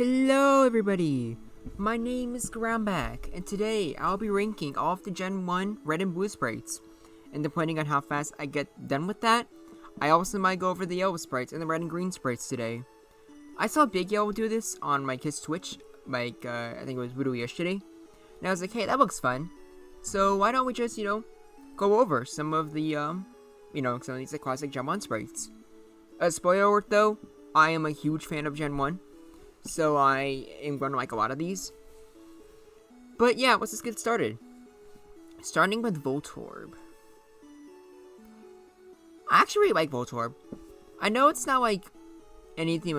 Hello everybody! My name is Groundback, and today I'll be ranking all of the Gen 1 red and blue sprites. And depending on how fast I get done with that, I also might go over the yellow sprites and the red and green sprites today. I saw Big Yellow do this on my kid's Twitch, I think it was literally yesterday. And I was like, hey, that looks fun. So why don't we just, go over some of the, some of these classic Gen 1 sprites. Spoiler alert though, I am a huge fan of Gen 1. So I am going to like a lot of these. But yeah, let's just get started. Starting with Voltorb. I actually really like Voltorb. I know it's not like anything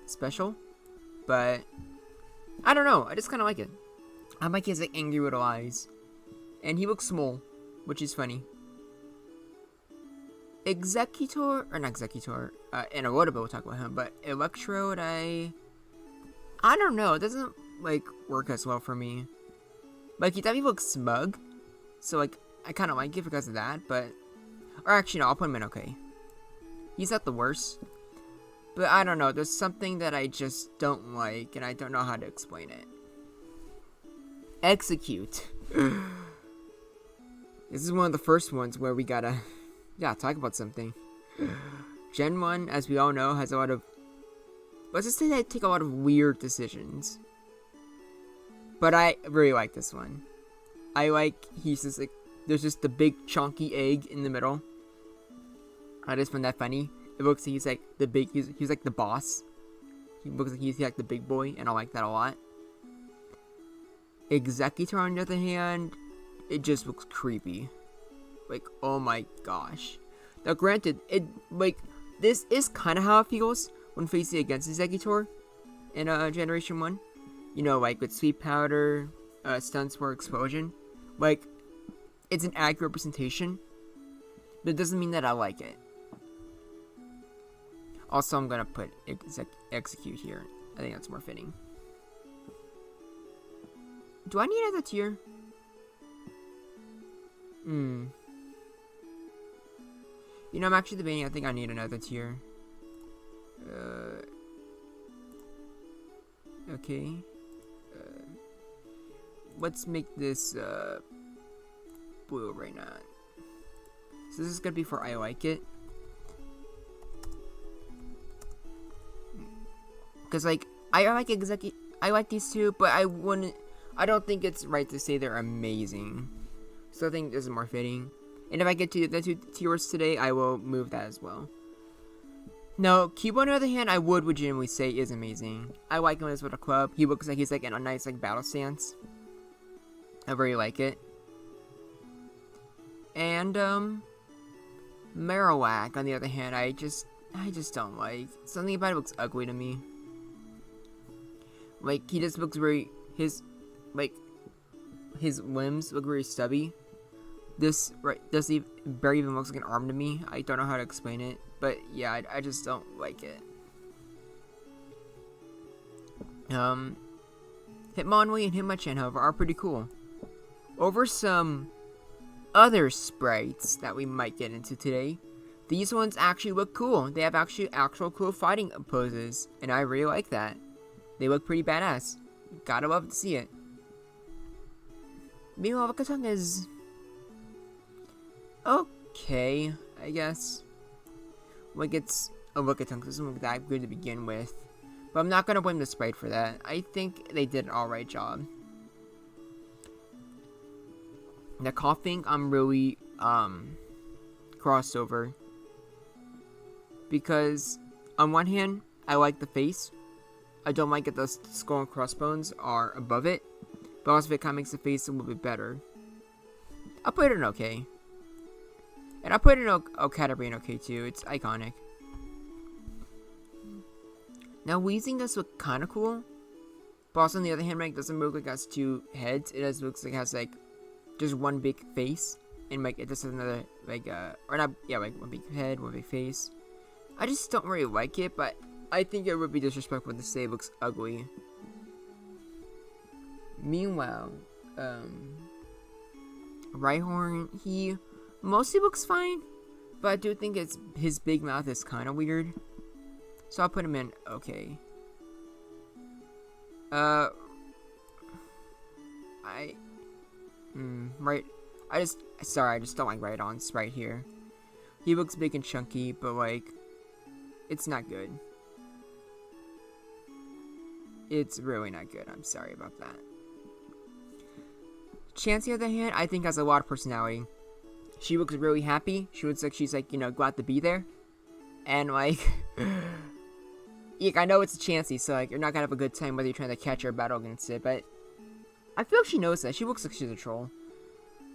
special. But I don't know, I just kind of like it. I like his angry little eyes. And he looks small, which is funny. Executor, or not Executor, in a little bit we'll talk about him, but Electrode, I don't know, it doesn't, work as well for me. He definitely looks smug, so, I kind of like it because of that, but, or actually, no, I'll put him in okay. He's not the worst, but I don't know, there's something that I just don't like, and I don't know how to explain it. Execute. This is one of the first ones where we gotta... yeah, talk about something. Gen 1, as we all know, has a lot of... let's just say they take a lot of weird decisions. But I really like this one. He's just there's just the big chunky egg in the middle. I just find that funny. It looks like he's he's like the boss. He looks like he's like the big boy, and I like that a lot. Executor, on the other hand, it just looks creepy. Oh my gosh. Now granted, this is kind of how it feels when facing against Executor in Generation 1. With Sweet Powder, Stunts for Explosion. It's an accurate representation, but it doesn't mean that I like it. Also, I'm gonna put Execute here. I think that's more fitting. Do I need another tier? I'm actually debating. I think I need another tier. Okay. Let's make this blue right now. So this is gonna be for I like it. Cause I like these two, but I don't think it's right to say they're amazing. So I think this is more fitting. And if I get to the two tiers today, I will move that as well. Now, Kibo, on the other hand, I would legitimately say is amazing. I like him as with a club. He looks like he's in a nice battle stance. I really like it. And Marowak, on the other hand, I just don't like. Something about it looks ugly to me. He just looks very his limbs look very stubby. This barely even looks like an arm to me. I don't know how to explain it, but yeah, I just don't like it. Hitmonlee and Hitmonchan, however, are pretty cool. Over some other sprites that we might get into today, these ones actually look cool. They have actual cool fighting poses, and I really like that. They look pretty badass. Gotta love to see it. Meanwhile, Lickitung is okay, I guess. It's a Lickitung, because it doesn't look that good to begin with. But I'm not gonna blame the sprite for that. I think they did an alright job. The coughing, I'm really crossed over. Because on one hand, I like the face. I don't like that the skull and crossbones are above it. But also it kind of makes the face a little bit better. I'll put it in okay. And I'll put it in Okatabi in okay too. It's iconic. Now Weezing does look kind of cool. But also on the other hand, it doesn't look like it has two heads. It just looks like it has just one big face. And it just has another one big head, one big face. I just don't really like it, but I think it would be disrespectful to say it looks ugly. Meanwhile, Rhyhorn, he mostly looks fine, but I do think his big mouth is kind of weird. So I'll put him in okay. Uh, right. I just don't like Rhydon Sprite here. He looks big and chunky, but like, it's not good. It's really not good. I'm sorry about that. Chansey, on the other hand, I think has a lot of personality. She looks really happy. She looks like she's like, glad to be there. And like, I know it's a Chansey, so like, you're not gonna have a good time whether you're trying to catch her or battle against it, but I feel like she knows that. She looks like she's a troll.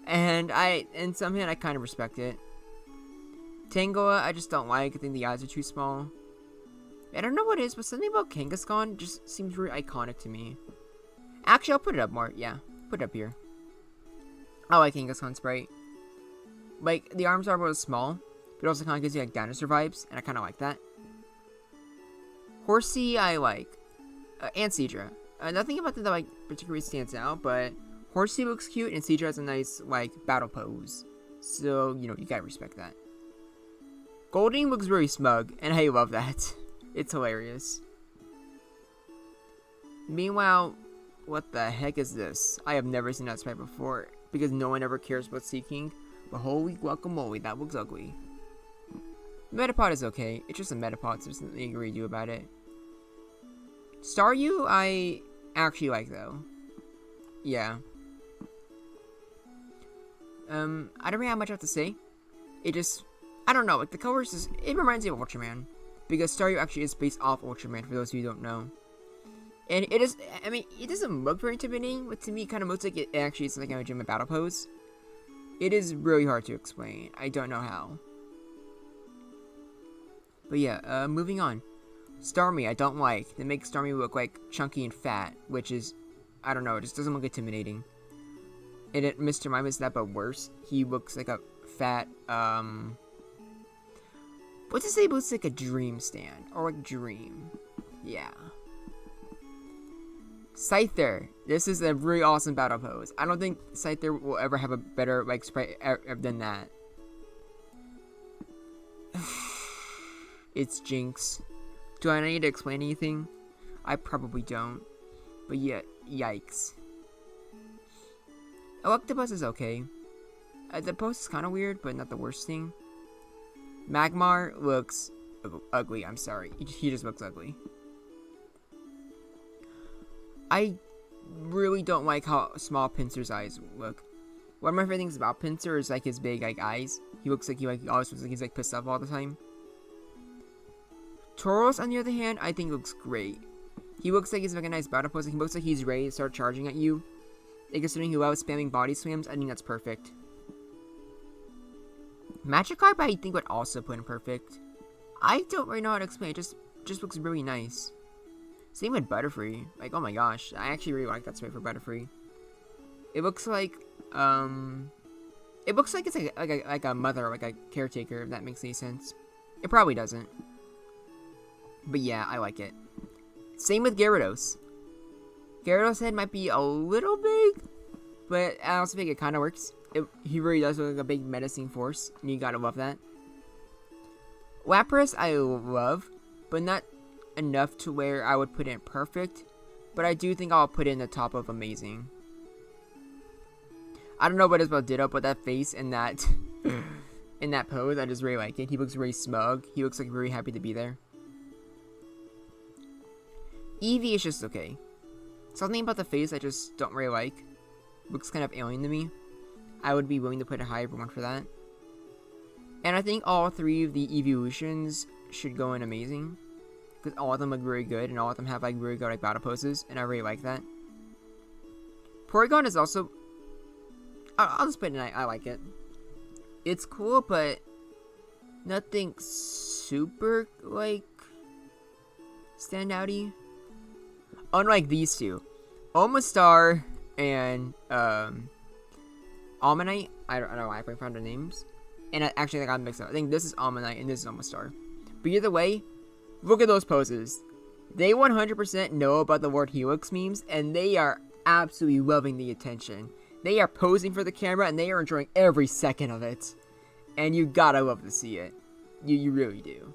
And in some hand, I kind of respect it. Tangela, I just don't like. I think the eyes are too small. I don't know what it is, but something about Kangaskhan just seems really iconic to me. Actually, I'll put it up more. Yeah, put it up here. I like Kangaskhan Sprite. Like, the arms are a little small, but it also kind of gives you like dinosaur vibes, and I kind of like that. Horsey, I like. And Seadra. Nothing about them that like particularly stands out, but Horsey looks cute, and Seadra has a nice like battle pose. So, you gotta respect that. Golding looks really smug, and I love that. It's hilarious. Meanwhile, what the heck is this? I have never seen that sprite before, because no one ever cares about Seeking, but holy guacamole, that looks ugly. Metapod is okay, it's just a Metapod, so there's nothing you can really do about it. Staryu, I actually like, though. Yeah. I don't really have much else to say. It just, I don't know, like, the colors just, it reminds me of Ultraman. Because Staryu actually is based off Ultraman, for those of you who don't know. And it is, I mean, it doesn't look very intimidating, but to me, it kind of looks like it actually is like a legitimate battle pose. It is really hard to explain. I don't know how. But yeah, moving on. Starmie, I don't like. They make Starmie look like chunky and fat, which is, I don't know, it just doesn't look intimidating. And Mr. Mime is that, but worse. He looks like a fat, what's to say it looks like a dream stand, or like dream. Yeah. Scyther. This is a really awesome battle pose. I don't think Scyther will ever have a better like sprite than that. It's Jinx. Do I need to explain anything? I probably don't. But yeah, yikes. Electabuzz is okay. The pose is kind of weird, but not the worst thing. Magmar looks ugly. I'm sorry. He just looks ugly. I really don't like how small Pinsir's eyes look. One of my favorite things about Pinsir is like his big like eyes. He looks like he always looks like he's like pissed off all the time. Tauros, on the other hand, I think looks great. He looks like he's like a nice battle pose. He looks like he's ready to start charging at you. And considering he loves spamming body slams, I think that's perfect. Magikarp, I think would also put in perfect. I don't really know how to explain. It just looks really nice. Same with Butterfree. Like, oh my gosh, I actually really like that sprite for Butterfree. It looks like it's like a mother, like a caretaker. If that makes any sense. It probably doesn't. But yeah, I like it. Same with Gyarados. Gyarados' head might be a little big, but I also think it kind of works. He really does look like a big menacing force, and you gotta love that. Lapras I love, but not enough to where I would put in perfect, but I do think I'll put it in the top of amazing. I don't know what it is about Ditto, but that face and that in that pose, I just really like it. He looks really smug. He looks like really happy to be there. Eevee is just okay. Something about the face I just don't really like. Looks kind of alien to me. I would be willing to put a higher one for that. And I think all three of the evolutions should go in amazing. Because all of them look really good, and all of them have like really good like battle poses, and I really like that. Porygon is also... I'll just put it in, I like it. It's cool, but nothing super, like, standouty. Unlike these two. Omastar and, Almanite. I don't know why I found their names. And actually, I got mixed up. I think this is Almanite and this is Omastar. But either way, look at those poses. They 100% know about the Lord Helix memes, and they are absolutely loving the attention. They are posing for the camera, and they are enjoying every second of it. And you gotta love to see it. You really do.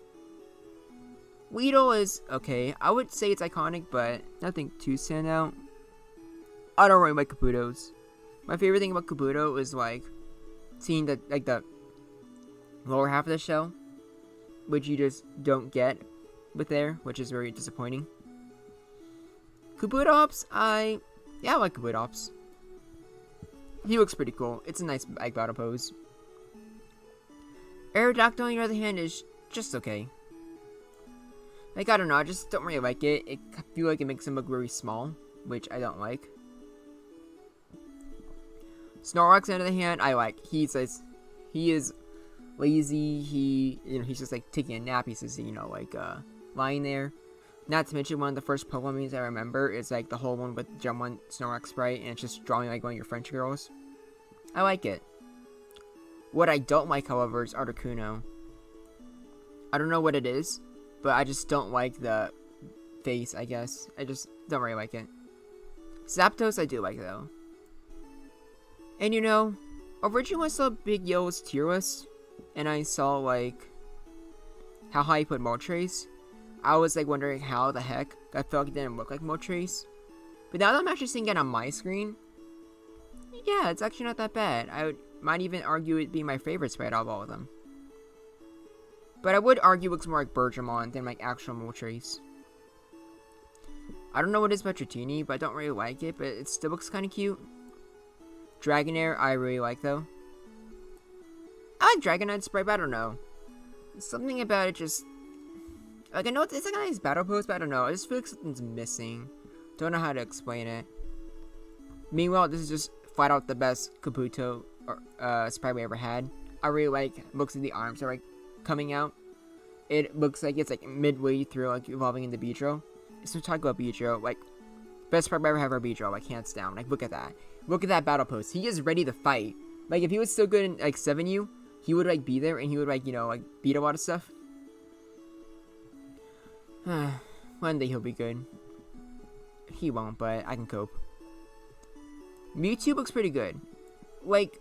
Weedle is okay. I would say it's iconic, but nothing too stand out. I don't really like Kabuto's. My favorite thing about Kabuto is like seeing the lower half of the shell, which you just don't get with there, which is very disappointing. Kabutops, I like Kabutops. He looks pretty cool. It's a nice battle pose. Aerodactyl, on the other hand, is just okay. Like, I don't know, I just don't really like it. I feel like it makes him look very small, which I don't like. Snorlax, on the other hand, I like. He is lazy. He's just like taking a nap. He's just, lying there. Not to mention, one of the first Pokemon memes I remember is like the whole one with Gen 1 Snorlax sprite, and it's just drawing like one of your French girls. I like it. What I don't like, however, is Articuno. I don't know what it is, but I just don't like the face, I guess. I just don't really like it. Zapdos I do like, though. And originally I saw Big Yo's tier list, and I saw, like, how high he put Moltres. I was, like, wondering how the heck I felt like it didn't look like Moltres. But now that I'm actually seeing it on my screen, yeah, it's actually not that bad. Might even argue it being my favorite sprite out of all of them. But I would argue it looks more like Bergamon than like actual Moltres. I don't know what it is about Dratini, but I don't really like it, but it still looks kind of cute. Dragonair, I really like though. I like Dragonite's sprite, but I don't know. Something about it just... Like, I know it's like a nice battle pose, but I don't know. I just feel like something's missing. Don't know how to explain it. Meanwhile, this is just flat out the best Kabuto sprite we ever had. I really like looks of the arms are like coming out. It looks like it's like midway through like evolving into Beedrill. So talk about Beedrill, like best sprite we ever had for Beedrill, like hands down. Like look at that. Look at that battle pose. He is ready to fight. Like if he was still good in like 7U, he would like be there and he would like, like beat a lot of stuff. One day he'll be good. He won't, but I can cope. Mewtwo looks pretty good. Like,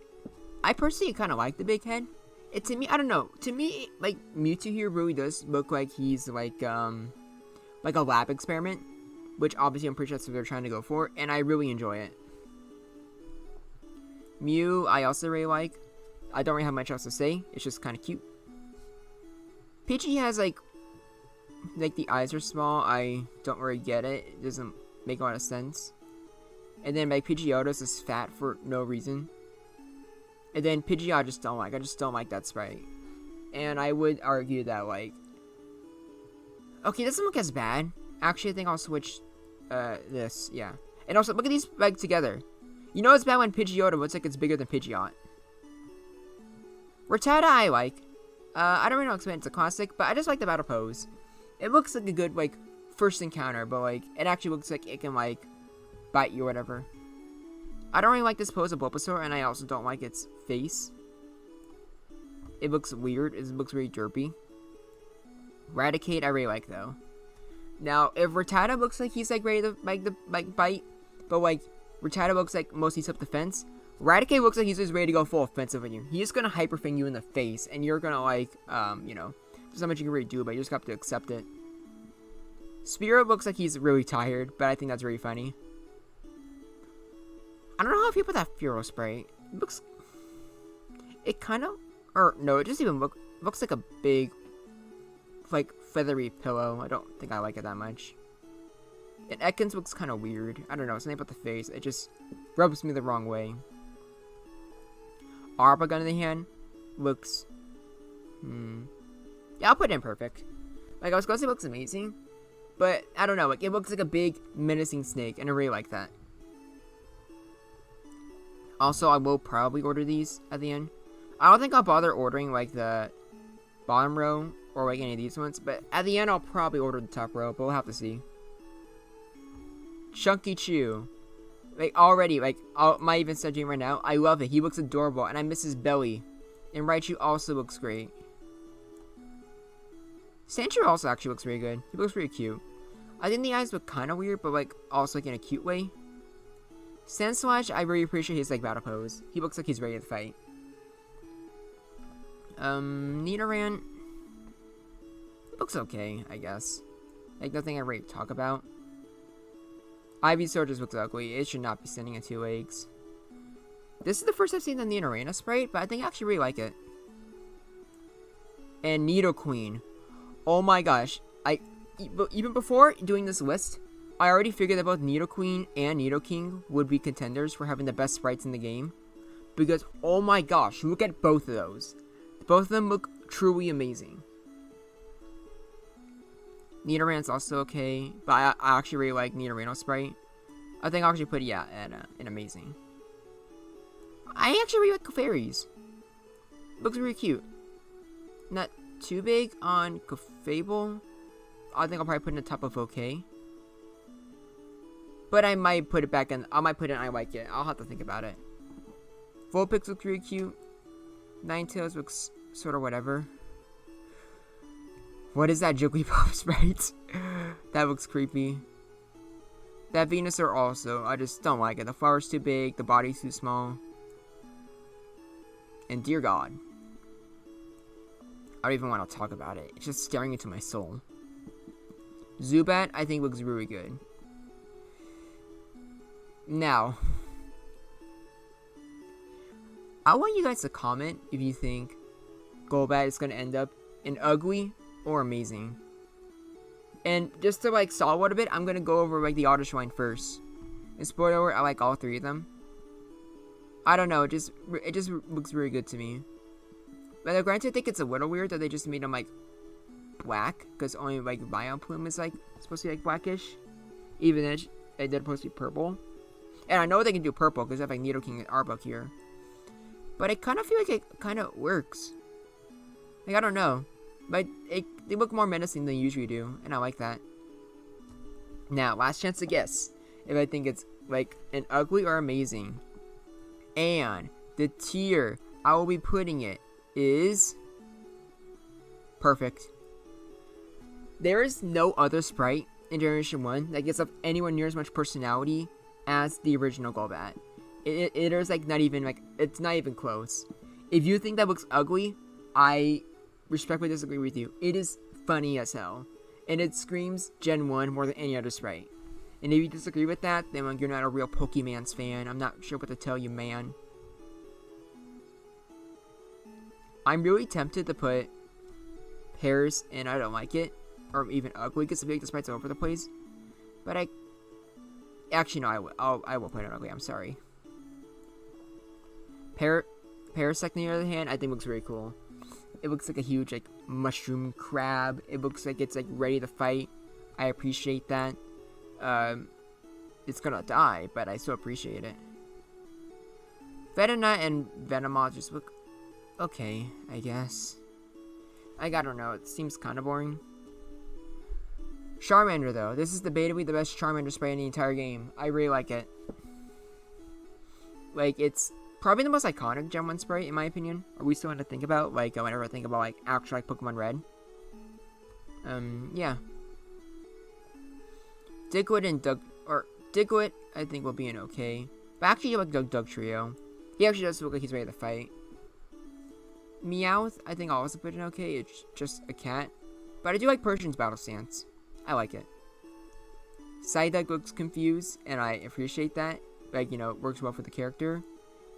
I personally kind of like the big head. To me, I don't know. To me, like, Mewtwo here really does look like he's, like a lab experiment. Which, obviously, I'm pretty sure that's what they're trying to go for. And I really enjoy it. Mew, I also really like. I don't really have much else to say. It's just kind of cute. Pidgey has, like, the eyes are small. I don't really get it. It doesn't make a lot of sense. And then, like, Pidgeottos is fat for no reason. And then Pidgey I just don't like. I just don't like that sprite. And I would argue that, like... Okay, it doesn't look as bad. Actually, I think I'll switch this. Yeah. And also, look at these, like, together. You know it's bad when Pidgeotto looks like it's bigger than Pidgeot. Rattata I like. I don't really know how to explain it. It's a classic, but I just like the battle pose. It looks like a good, like, first encounter, but, like, it actually looks like it can, like, bite you or whatever. I don't really like this pose of Bulbasaur, and I also don't like its face. It looks weird. It looks very derpy. Raticate, I really like, though. Now, if Rattata looks like he's, like, ready to, like, bite, but, like, Rattata looks like mostly self-defense, Raticate looks like he's just ready to go full offensive on you. He's just gonna Hyper Fang you in the face, and you're gonna, like, there's not much you can really do, but you just have to accept it. Spearow looks like he's really tired, but I think that's really funny. I don't know how people put that Furo spray. It looks... It kind of... Or, no, it just even looks like a big, like, feathery pillow. I don't think I like it that much. And Ekans looks kind of weird. I don't know, something about the face. It just rubs me the wrong way. Arbok, on the hand, looks... Yeah, I'll put it in perfect. Like, I was going to say it looks amazing. But, I don't know, like, it looks like a big, menacing snake, and I really like that. Also, I will probably order these at the end. I don't think I'll bother ordering, like, the bottom row, or, like, any of these ones, but at the end, I'll probably order the top row, but we'll have to see. Chunky Chew. Like, already, like, I might even start doing right now. I love it. He looks adorable, and I miss his belly. And Raichu also looks great. Sandshrew also actually looks really good. He looks pretty cute. I think the eyes look kind of weird, but, like, also, like, in a cute way. Sandslash, I really appreciate his, like, battle pose. He looks like he's ready to fight. Looks okay, I guess. Like, nothing I really talk about. Ivysaur just looks ugly. It should not be standing on 2 legs. This is the first I've seen the Nidorina sprite, but I think I actually really like it. And Nidoqueen. Oh my gosh. Even before doing this list, I already figured that both Nidoqueen and Nidoking would be contenders for having the best sprites in the game. Because, oh my gosh, look at both of those. Both of them look truly amazing. Nidorina's also okay, but I actually really like Nidorino sprite. I think I'll actually put it, yeah, at an amazing. I actually really like Clefairies. Looks really cute. Not too big on Clefable. I think I'll probably put in the top of okay. But I might put it back in. I might put it in I like it. I'll have to think about it. Vulpix looks really cute. Ninetales looks sort of whatever. What is that Jigglypuff sprite? That looks creepy. That Venusaur also. I just don't like it. The flower's too big. The body's too small. And dear God. I don't even want to talk about it. It's just staring into my soul. Zubat, I think, looks really good. Now, I want you guys to comment if you think Golbat is going to end up in ugly or amazing. And just to like solve it a bit, I'm going to go over like the Auto Shrine first. And spoiler alert, I like all 3 of them. I don't know, it just looks really good to me. But granted, I think it's a little weird that they just made them like black, because only like Vileplume is like supposed to be like blackish, even if they're supposed to be purple. And I know they can do purple because they have like Nidoking and Arbok here, but I kind of feel like it kind of works. Like, I don't know, but they look more menacing than they usually do, and I like that. Now, last chance to guess if I think it's like an ugly or amazing, and the tier I will be putting it is perfect. There is no other sprite in Generation 1 that gets up anywhere near as much personality as the original Golbat. It is like not even like, it's not even close. If you think that looks ugly, I respectfully disagree with you. It is funny as hell, and it screams Gen 1 more than any other sprite. And if you disagree with that, then like, you're not a real Pokemon's fan. I'm not sure what to tell you, man. I'm really tempted to put Pears, and I don't like it, or even ugly, because I feel like the sprites are over the place. But actually no, I will put it ugly. I'm sorry. Parasect, on the other hand, I think looks really cool. It looks like a huge like mushroom crab. It looks like it's like ready to fight. I appreciate that. It's gonna die, but I still appreciate it. Venonat and Venomoth just look okay, I guess. I don't know, it seems kind of boring. Charmander, though. This is debatably the best Charmander sprite in the entire game. I really like it. Like, it's probably the most iconic Gen 1 sprite, in my opinion. Or we still want to think about, like, whenever I think about, like, actual, like, Pokemon Red. Yeah. Diglett, I think, will be an okay. But actually, I like Doug Trio. He actually does look like he's ready to fight. Meowth, I think I'll also put in okay. It's just a cat. But I do like Persian's battle stance. I like it. Psyduck looks confused, and I appreciate that. Like, you know, it works well for the character.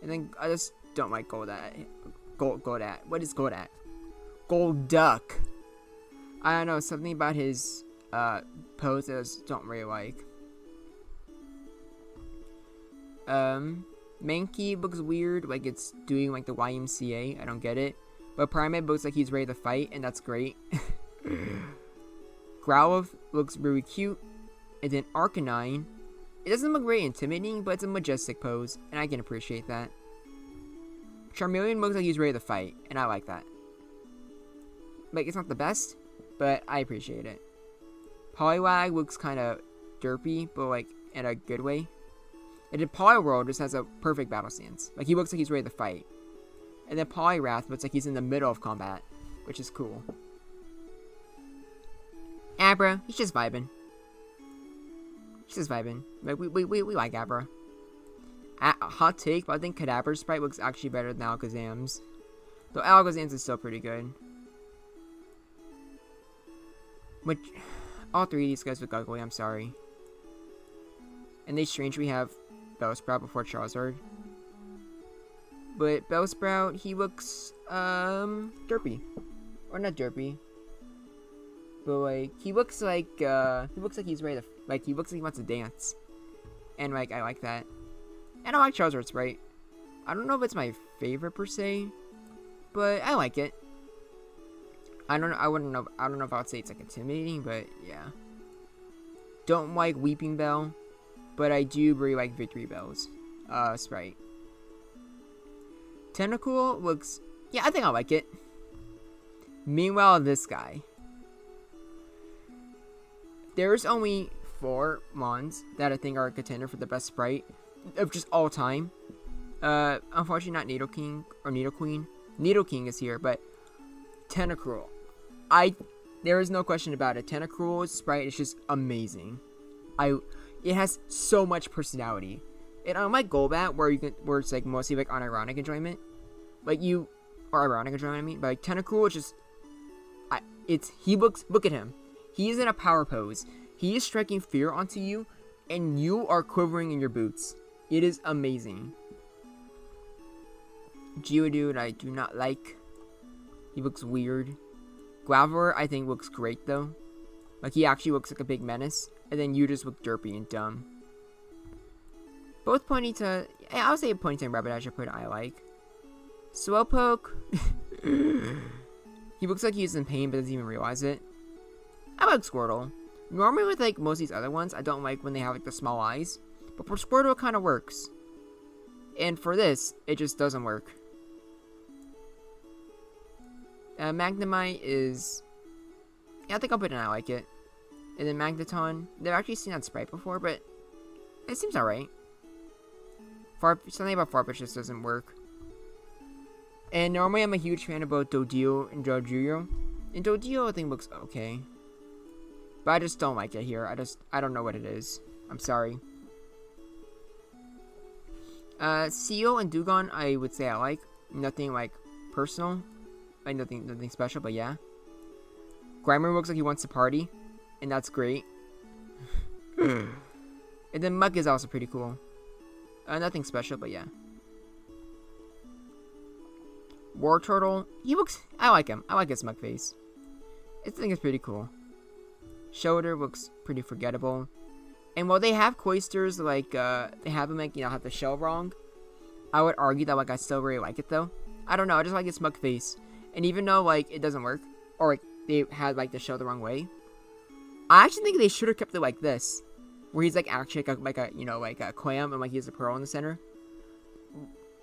And then I just don't like Goldat. Goldat. What is Goldat? Golduck. I don't know, something about his pose that I just don't really like. Mankey looks weird, like it's doing like the YMCA. I don't get it. But Primeape looks like he's ready to fight, and that's great. Growlithe looks really cute. And then Arcanine, it doesn't look very intimidating, but it's a majestic pose, and I can appreciate that. Charmeleon looks like he's ready to fight, and I like that. Like, it's not the best, but I appreciate it. Poliwag looks kind of derpy, but like in a good way. And then Poliwhirl just has a perfect battle stance. Like, he looks like he's ready to fight. And then Poliwrath looks like he's in the middle of combat, which is cool. Abra, he's just vibing. He's just vibing. Like, we like Abra. Hot take, but I think Kadabra's sprite looks actually better than Alakazam's. Though Alakazam's is still pretty good. Which, all three of these guys look ugly, I'm sorry. And they strange we have Bellsprout before Charizard. But Bellsprout, he looks, derpy. Or not derpy. But, like, he looks like he's ready to, like, he looks like he wants to dance. And, like, I like that. And I like Charizard's Sprite. I don't know if it's my favorite per se, but I like it. I don't know if I would say it's, like, intimidating, but, yeah. Don't like Weeping Bell, but I do really like Victory Bell's, Sprite. Tentacool looks, yeah, I think I like it. Meanwhile, this guy. There's only 4 Mons that I think are a contender for the best Sprite of just all time. Unfortunately not Nidoking or Nidoqueen. Nidoking is here, but Tentacruel. There is no question about it. Tentacruel's Sprite is just amazing. It has so much personality. And unlike Golbat, where it's like mostly like unironic enjoyment, like ironic enjoyment, I mean, but like Tentacruel is just, look at him. He is in a power pose. He is striking fear onto you, and you are quivering in your boots. It is amazing. Geodude, I do not like. He looks weird. Graveler, I think, looks great, though. Like, he actually looks like a big menace. And then you just look derpy and dumb. Both Ponyta... I would say Ponyta and Rapidash I like. Slowpoke... he looks like he's in pain, but doesn't even realize it. I like Squirtle. Normally with, like, most of these other ones, I don't like when they have, like, the small eyes. But for Squirtle, it kind of works. And for this, it just doesn't work. Magnemite is... yeah, I think I'll put it in I like it. And then Magneton, they've actually seen that Sprite before, but it seems alright. Something about Farfetch just doesn't work. And normally I'm a huge fan of both Dodeo and Doduo. And Dodeo I think looks okay. But I just don't like it here. I don't know what it is. I'm sorry. Seal and Dugong I would say I like. Nothing like personal. Like nothing special, but yeah. Grimer looks like he wants to party. And that's great. And then Muk is also pretty cool. Nothing special, but yeah. Wartortle, I like him. I like his Muk face. I think it's pretty cool. Shoulder looks pretty forgettable. And while they have Cloysters, like, they have him, like, have the shell wrong, I would argue that, like, I still really like it, though. I don't know, I just like his Muk face. And even though, like, it doesn't work, or, like, they had, like, the shell the wrong way, I actually think they should have kept it like this, where he's like actually like a clam and like he has a pearl in the center,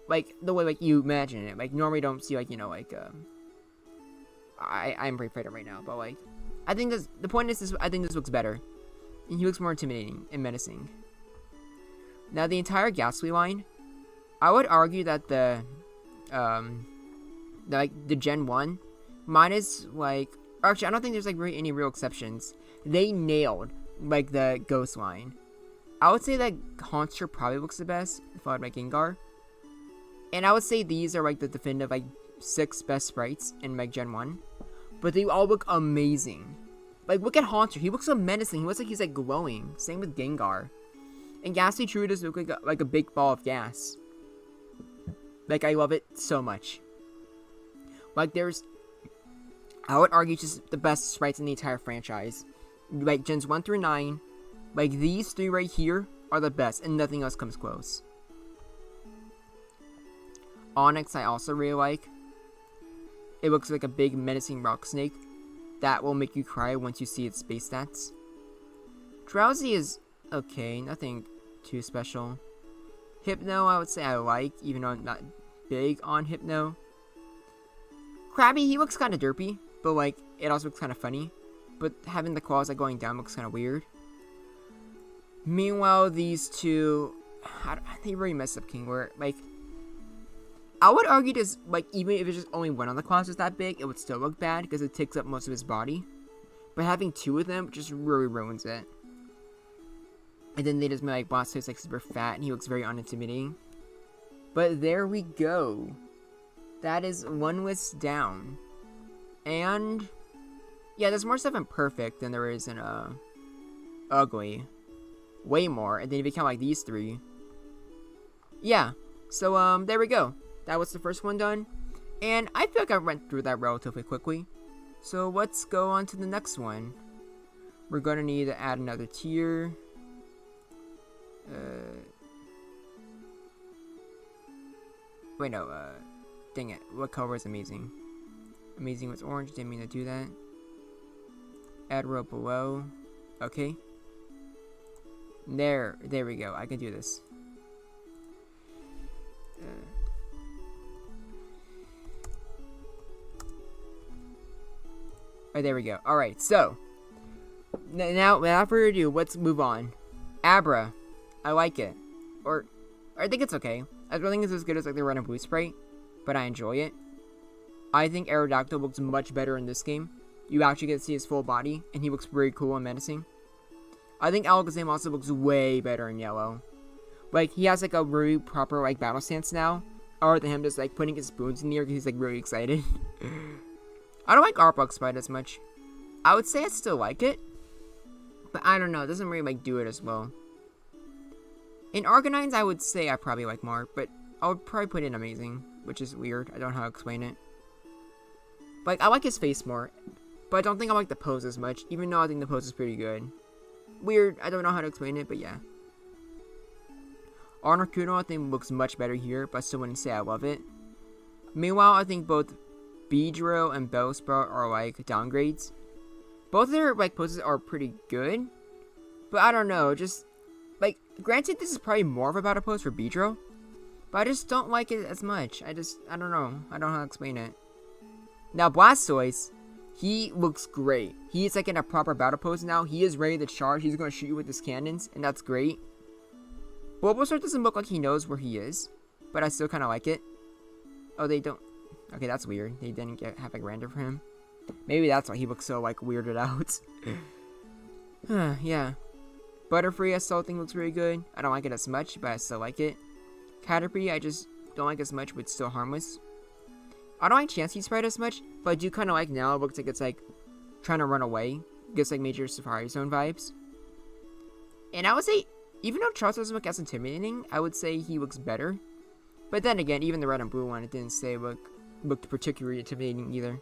like the way like you imagine it. Like normally you don't see like I'm pretty afraid of right now, but like I think the point is I think this looks better, and he looks more intimidating and menacing. Now the entire Ghastly line, I would argue that the Gen 1 minus like. Actually, I don't think there's like really any real exceptions. They nailed like the Ghost line. I would say that Haunter probably looks the best, followed by Gengar. And I would say these are like the definitive like 6 best sprites in like Gen 1. But they all look amazing. Like look at Haunter, he looks so menacing. He looks like he's like glowing. Same with Gengar. And Ghastly True does look like a big ball of gas. Like I love it so much. Like I would argue just the best sprites in the entire franchise. Like Gens 1 through 9, like these 3 right here are the best, and nothing else comes close. Onyx I also really like. It looks like a big menacing rock snake that will make you cry once you see its space stats. Drowsy is okay, nothing too special. Hypno I would say I like, even though I'm not big on Hypno. Krabby, he looks kind of derpy, but like it also looks kind of funny. But having the claws like going down looks kind of weird. Meanwhile, these two, they really messed up Kingler. Like, I would argue this, like, even if it's just only one on the claws is that big, it would still look bad because it takes up most of his body. But having 2 of them just really ruins it. And then they just make like Blastoise like super fat and he looks very unintimidating. But there we go. That is one list down. And Yeah, there's more stuff in perfect than there is in ugly. Way more, and then if you count like these three. Yeah. So there we go. That was the first one done. And I feel like I went through that relatively quickly. So let's go on to the next one. We're gonna need to add another tier. Wait, no, dang it. What color is amazing? Amazing was orange, didn't mean to do that. Add row below. Okay. There we go. I can do this. Oh, there we go. Alright, so. Now, without further ado, let's move on. Abra. I like it. Or, I think it's okay. I don't think it's as good as like the red and blue sprite, but I enjoy it. I think Aerodactyl looks much better in this game. You actually get to see his full body, and he looks very cool and menacing. I think Alakazam also looks way better in yellow. Like, he has like a really proper like battle stance now, other than him just like putting his spoons in the air because he's like really excited. I don't like Arbok Sprite as much. I would say I still like it, but I don't know, it doesn't really like do it as well. In Arcanines, I would say I probably like more, but I would probably put in Amazing, which is weird. I don't know how to explain it. Like, I like his face more, but I don't think I like the pose as much, even though I think the pose is pretty good. Weird, I don't know how to explain it, but yeah. Articuno, I think, looks much better here, but I still wouldn't say I love it. Meanwhile, I think both Beedrill and Bellsprout are, like, downgrades. Both of their, like, poses are pretty good, but I don't know, just, like, granted, this is probably more of a battle pose for Beedrill, but I just don't like it as much. I don't know. I don't know how to explain it. Now, Blastoise, he looks great. He's, like, in a proper battle pose now. He is ready to charge. He's going to shoot you with his cannons, and that's great. Bulbasaur doesn't look like he knows where he is, but I still kind of like it. Oh, they don't. Okay, that's weird. They didn't have like random for him. Maybe that's why he looks so like weirded out. Yeah. Butterfree, I still think looks really good. I don't like it as much, but I still like it. Caterpie, I just don't like as much, but it's still harmless. I don't like Chansey Sprite as much, but I do kind of like now. It looks like it's like trying to run away. It gets like major Safari Zone vibes. And I would say, even though Charles doesn't look as intimidating, I would say he looks better. But then again, even the red and blue one, it didn't say looked particularly intimidating either.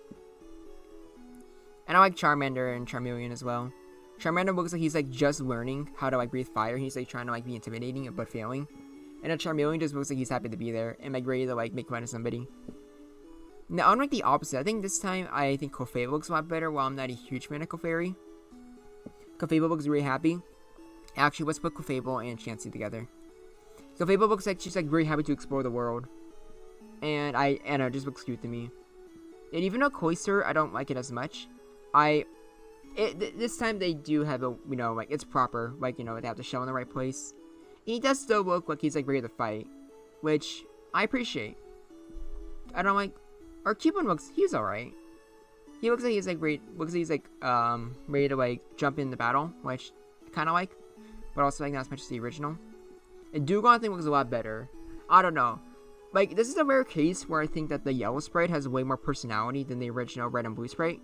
And I like Charmander and Charmeleon as well. Charmander looks like he's like just learning how to like breathe fire. He's like trying to like be intimidating but failing. And then Charmeleon just looks like he's happy to be there and like ready to like make fun of somebody. Now, unlike the opposite, I think this time I think Clefairy looks a lot better while I'm not a huge fan of Clefairy. Clefairy looks really happy. Actually, let's put Clefable and Chansey together. Clefable looks like she's like very happy to explore the world. And it just looks cute to me. And even though Cloyster, I don't like it as much. This time they do have a, you know, like it's proper. Like, you know, they have the shell in the right place. And he does still look like he's like ready to fight. Which I appreciate. I don't like, our Cupid he's alright. He looks like he's like ready, ready to like jump in the battle. Which I kind of like. But also like not as much as the original. And Dugong I think looks a lot better. I don't know. Like, this is a rare case where I think that the yellow sprite has way more personality than the original red and blue sprite.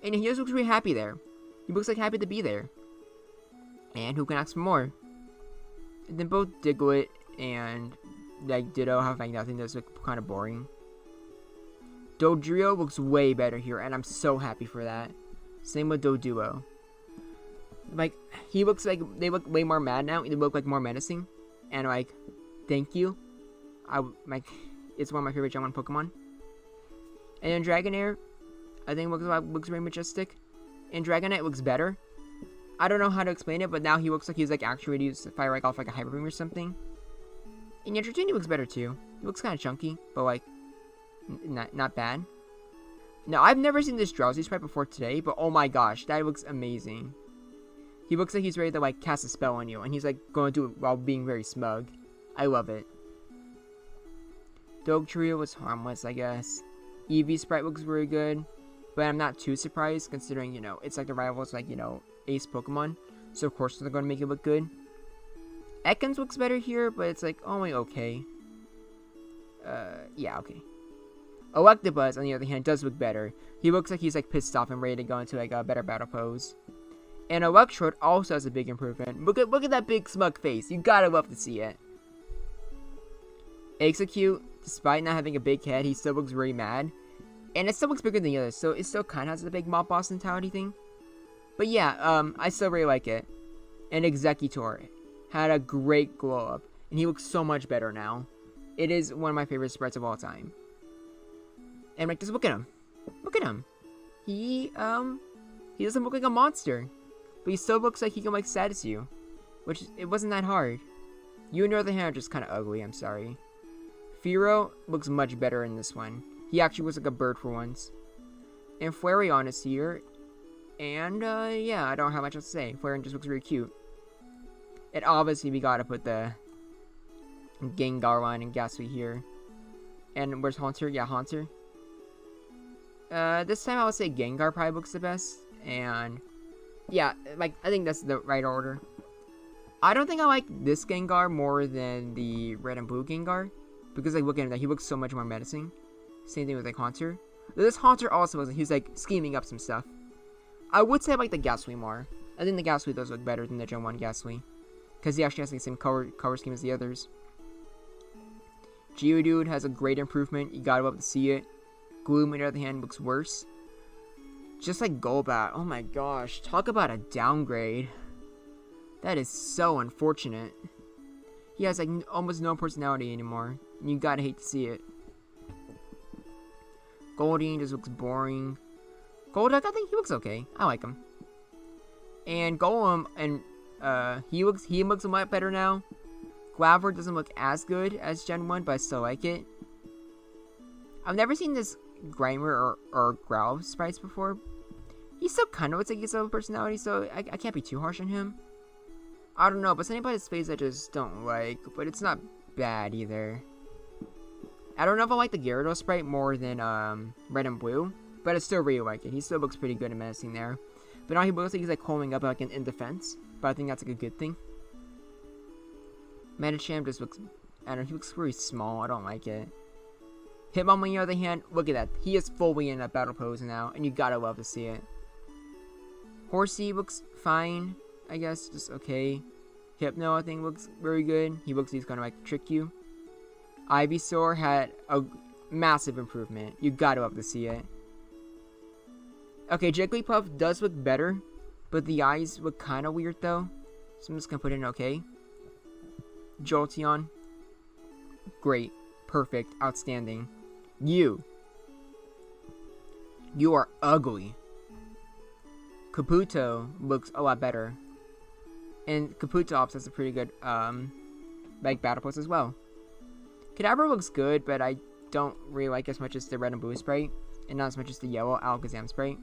And he just looks really happy there. He looks like happy to be there. And who can ask for more? And then both Diglett and like Ditto have like nothing that's like kind of boring. Dodrio looks way better here, and I'm so happy for that. Same with Doduo. Like, he looks like, they look way more mad now. They look like more menacing. And like, thank you. It's one of my favorite Gen 1 Pokemon. And then Dragonair, I think looks very majestic. And Dragonite looks better. I don't know how to explain it, but now he looks like he's like actually ready to fire like off like a Hyper Beam or something. And Entretini looks better too. He looks kind of chunky, but like, not bad. Now, I've never seen this Drowsy sprite before today, but oh my gosh, that looks amazing. He looks like he's ready to like cast a spell on you, and he's like going to do it while being very smug. I love it. Dogtrio was harmless, I guess. Eevee sprite looks really good, but I'm not too surprised considering, you know, it's like the rivals, like, you know, ace Pokemon, so of course they're going to make it look good. Ekans looks better here, but it's like only okay. Yeah, okay. Electabuzz, on the other hand, does look better. He looks like he's like pissed off and ready to go into like a better battle pose. And Electrode also has a big improvement. Look at that big smug face. You gotta love to see it. Execute, despite not having a big head, he still looks really mad. And it still looks bigger than the others, so it still kind of has the big mob boss mentality thing. But yeah, I still really like it. And Executor had a great glow up, and he looks so much better now. It is one of my favorite sprites of all time. And like, just look at him. Look at him. He doesn't look like a monster, but he still looks like he can like status you, which it wasn't that hard. You, on the other hand, are just kind of ugly. I'm sorry. Firo looks much better in this one. He actually was like a bird for once. And Flareon is here. And, yeah, I don't have much else to say. Flareon just looks really cute. And obviously, we gotta put the Gengar one and Ghastly here. And where's Haunter? Yeah, Haunter. This time I would say Gengar probably looks the best. And, yeah, like, I think that's the right order. I don't think I like this Gengar more than the red and blue Gengar. Because, like, look at him, he looks so much more menacing. Same thing with, like, Haunter. This Haunter also was, he's, like, scheming up some stuff. I would say I like the Ghastly more. I think the Ghastly does look better than the Gen 1 Ghastly. Because he actually has, like, the same color scheme as the others. Geodude has a great improvement. You gotta love to see it. Gloom, on the other hand, looks worse. Just like Golbat. Oh my gosh. Talk about a downgrade. That is so unfortunate. He has, like, almost no personality anymore. And you gotta hate to see it. Goldeen just looks boring. Golduck, I think he looks okay. I like him. And Golem, and he looks a lot better now. Glaver doesn't look as good as Gen 1, but I still like it. I've never seen this Grimer or Growl sprites before. He still kind of looks like his own personality, so I can't be too harsh on him. I don't know, but something about his face I just don't like, but it's not bad either. I don't know if I like the Gyarados sprite more than red and blue, but I still really like it. He still looks pretty good and menacing there. But now he looks like he's like holding up like in defense, but I think that's like a good thing. Medicham just looks, I don't know, he looks very small. I don't like it. Hitmon, on the other hand, look at that. He is fully in a battle pose now, and you gotta love to see it. Horsey looks fine, I guess, just okay. Hypno, I think, looks very good. He looks like he's gonna like trick you. Ivysaur had a massive improvement. You gotta love to see it. Okay, Jigglypuff does look better, but the eyes look kind of weird though. So I'm just gonna put in okay. Jolteon, great, perfect, outstanding. You are ugly. Kabuto looks a lot better. And Kabutops has a pretty good, like, battle pose as well. Kadabra looks good, but I don't really like as much as the red and blue sprite. And not as much as the yellow Alakazam sprite.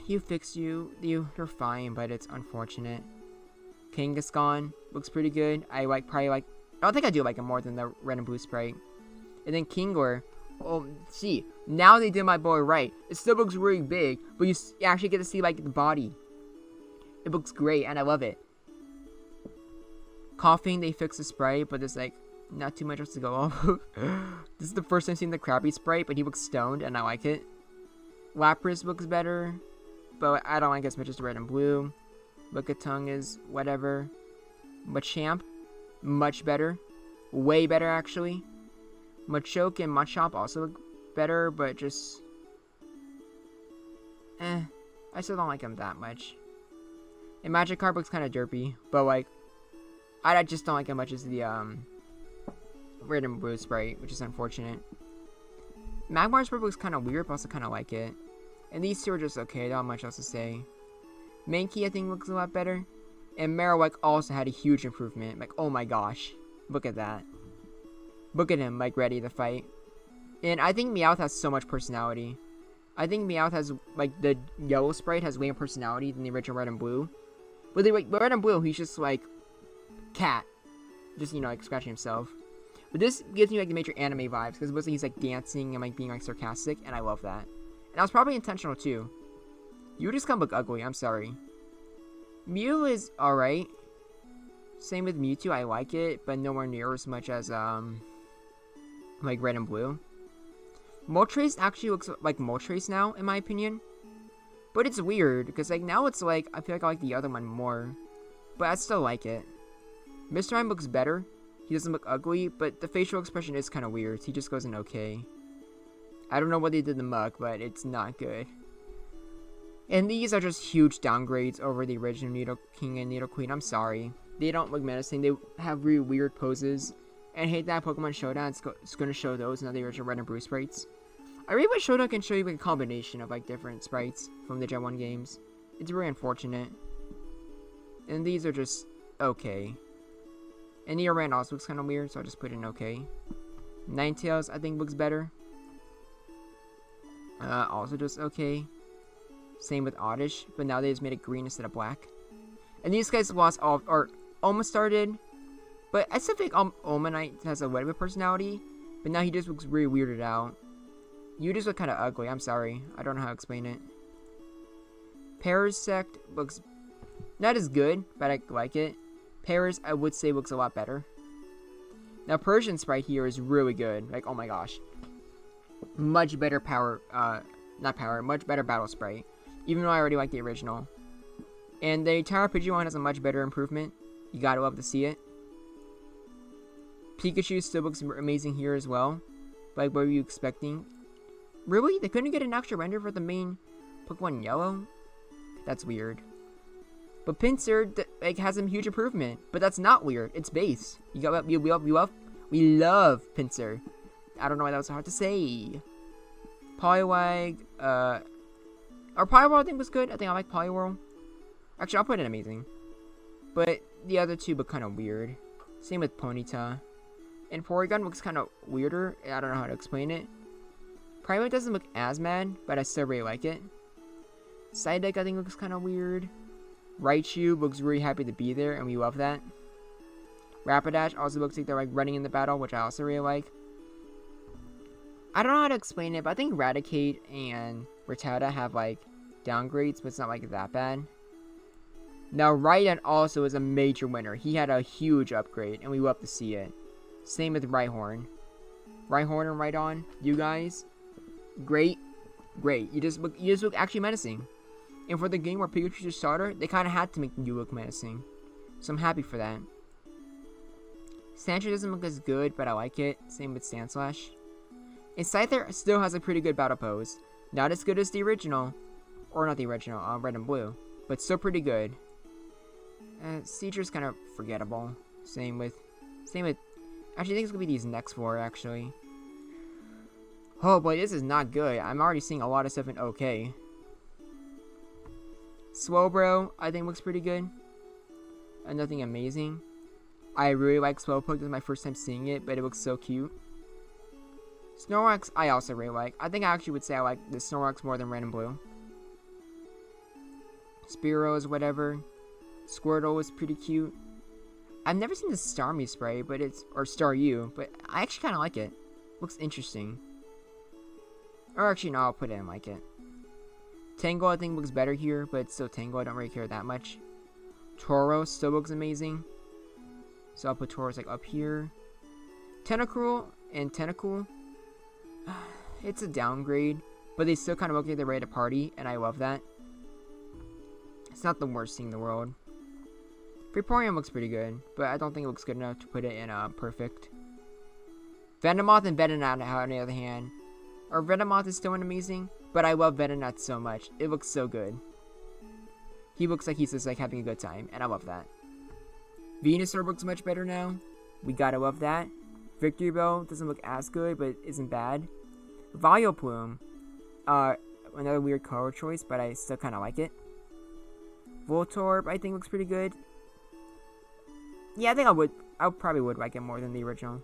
You're fine, but it's unfortunate. Kangaskhan looks pretty good. I don't think I do like him more than the red and blue sprite. And then Kingler, oh, see, now they did my boy right. It still looks really big, but you actually get to see, like, the body. It looks great, and I love it. Coughing, they fixed the sprite, but there's, like, not too much else to go off. This is the first time I've seen the Krabby sprite, but he looks stoned, and I like it. Lapras looks better, but I don't like it as much as the red and blue. Lickitung is whatever. Machamp, much better. Way better, actually. Machoke and Machop also look better, but just... I still don't like him that much. And Magikarp looks kind of derpy, but, like, I just don't like him much as the, red and blue sprite, which is unfortunate. Magmar's sprite looks kind of weird, but also kind of like it. And these two are just okay, not much else to say. Mankey, I think, looks a lot better. And Marowak also had a huge improvement. Like, oh my gosh. Look at that. Look at him, like, ready to fight. And I think Meowth has so much personality. I think Meowth has, like, the yellow sprite has way more personality than the original red and blue. But the red and blue, he's just, like, cat. Just, you know, like, scratching himself. But this gives me, like, the major anime vibes. Because mostly he's, like, dancing and, like, being, like, sarcastic. And I love that. And that was probably intentional, too. You just kind of look ugly, I'm sorry. Mew is alright. Same with Mewtwo, I like it, but nowhere near as much as, like, red and blue. Moltres actually looks like Moltres now, in my opinion. But it's weird, because like now it's like, I feel like I like the other one more. But I still like it. Mr. Mime looks better. He doesn't look ugly, but the facial expression is kind of weird. He just goes in okay. I don't know what they did to Muk, but it's not good. And these are just huge downgrades over the original Needle King and Needle Queen. I'm sorry. They don't look menacing. They have really weird poses. And I hate that Pokemon Showdown it's going to show those, not the original Red and Blue sprites. I really wish Showdown can show you like a combination of like different sprites from the Gen 1 games. It's really unfortunate. And these are just okay. And the Rand also looks kind of weird, so I'll just put it in okay. Ninetales, I think, looks better. Also just okay. Same with Oddish, but now they just made it green instead of black. And these guys lost all, or almost started. But I still think Omanite has a whatever personality. But now he just looks really weirded out. You just look kind of ugly, I'm sorry. I don't know how to explain it. Parasect looks not as good, but I like it. Paras, I would say, looks a lot better. Now, Persian Sprite here is really good. Like, oh my gosh. Much better much better Battle Sprite. Even though I already like the original. And the Tower Pidgeot has a much better improvement. You gotta love to see it. Pikachu still looks amazing here as well. Like, what were you expecting? Really? They couldn't get an extra render for the main Pokemon Yellow? That's weird. But Pinsir, like, has a huge improvement. But that's not weird. It's base. We love Pinsir. I don't know why that was so hard to say. Poliwag, or Poliwhirl I think was good. I think I like Poliwhirl. Actually, I'll put it amazing. But the other two look kind of weird. Same with Ponyta. And Porygon looks kind of weirder. I don't know how to explain it. Primeape doesn't look as mad, but I still really like it. Psyduck I think looks kind of weird. Raichu looks really happy to be there, and we love that. Rapidash also looks like they're like running in the battle, which I also really like. I don't know how to explain it, but I think Raticate and Rattata have like downgrades, but it's not like that bad. Now Rhydon also is a major winner. He had a huge upgrade, and we love to see it. Same with Rhyhorn. Rhyhorn and Rhydon, you guys, great. You just look actually menacing. And for the game where Pikachu's your starter, they kind of had to make you look menacing. So I'm happy for that. Sandshrew doesn't look as good, but I like it. Same with Sandslash. And Scyther still has a pretty good battle pose. Not as good as the original. Or not the original, Red and Blue. But still pretty good. Seadra's kind of forgettable. Same with... Actually, I think it's going to be these next four, actually. Oh boy, this is not good. I'm already seeing a lot of stuff in okay. Slowbro, I think looks pretty good. Nothing amazing. I really like Slowpoke. This is my first time seeing it, but it looks so cute. Snorlax, I also really like. I think I actually would say I like the Snorlax more than Red and Blue. Spearow is whatever. Squirtle is pretty cute. I've never seen the Starmie spray, but or Staryu, but I actually kind of like it. Looks interesting. Or actually, no, I'll put it in like it. Tango, I think, looks better here, but it's still Tango. I don't really care that much. Tauros still looks amazing. So I'll put Tauros like up here. Tentacruel and Tentacool. It's a downgrade, but they still kind of look like they're ready to party, and I love that. It's not the worst thing in the world. Vaporeon looks pretty good, but I don't think it looks good enough to put it in perfect. Venomoth and Venonat, on the other hand. Or Venomoth is still amazing, but I love Venonat so much. It looks so good. He looks like he's just like having a good time, and I love that. Venusaur looks much better now. We gotta love that. Victory Bell doesn't look as good, but isn't bad. Vileplume, another weird color choice, but I still kind of like it. Voltorb, I think looks pretty good. Yeah, I think I probably would like it more than the original.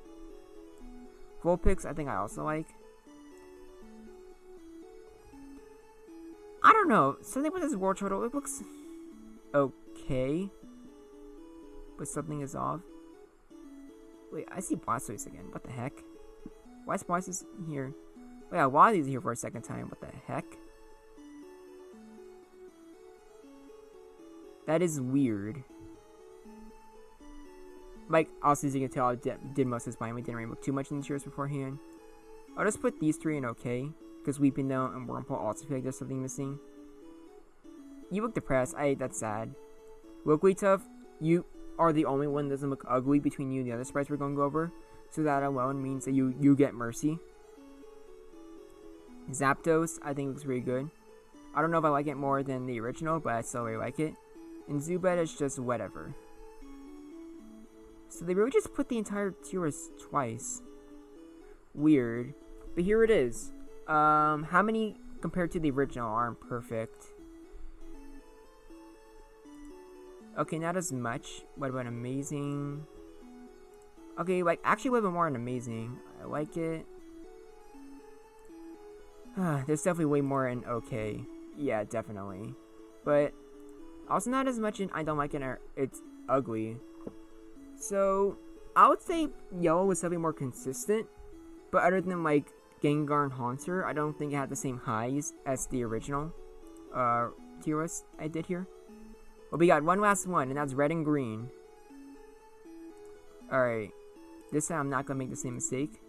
Vulpix, I think I also like. I don't know. Something with this War Turtle, it looks okay. But something is off. Wait, I see Blastoise again. What the heck? Why is Blastoise here? Wait, yeah, why are these here for a second time? What the heck? That is weird. Like, also as you can tell, I did most of this blind. We didn't really look too much in the shares beforehand. I'll just put these 3 in okay, because Weepinbell and Wurmple also feel like there's something missing. You look depressed. That's sad. Wigglytuff, you are the only one that doesn't look ugly between you and the other sprites we're going to go over. So that alone means that you get Mercy. Zapdos, I think looks really good. I don't know if I like it more than the original, but I still really like it. And Zubat is just whatever. So they really just put the entire tiers twice. Weird. But here it is. How many compared to the original aren't perfect? Okay, not as much. What about amazing? Okay, like, actually a little bit more than amazing. I like it. There's definitely way more in okay. Yeah, definitely. But also not as much in I don't like it or it's ugly. So, I would say Yellow was definitely more consistent. But other than, like, Gengar and Haunter, I don't think it had the same highs as the original tier list I did here. Well, we got one last one, and that's red and green. Alright. This time I'm not going to make the same mistake.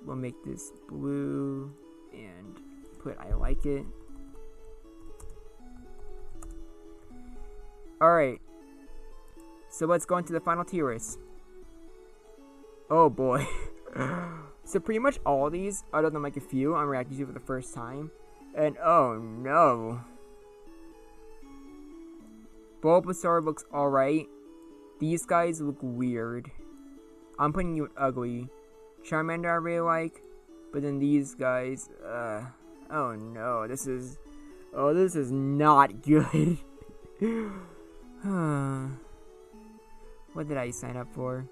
We'll make this blue and put I like it. Alright. So let's go into the final tier list. Oh boy. So pretty much all of these, other than like a few, I'm reacting to for the first time. And oh no. Bulbasaur looks alright. These guys look weird. I'm putting you at ugly. Charmander I really like. But then these guys, oh no, this is not good. What did I sign up for?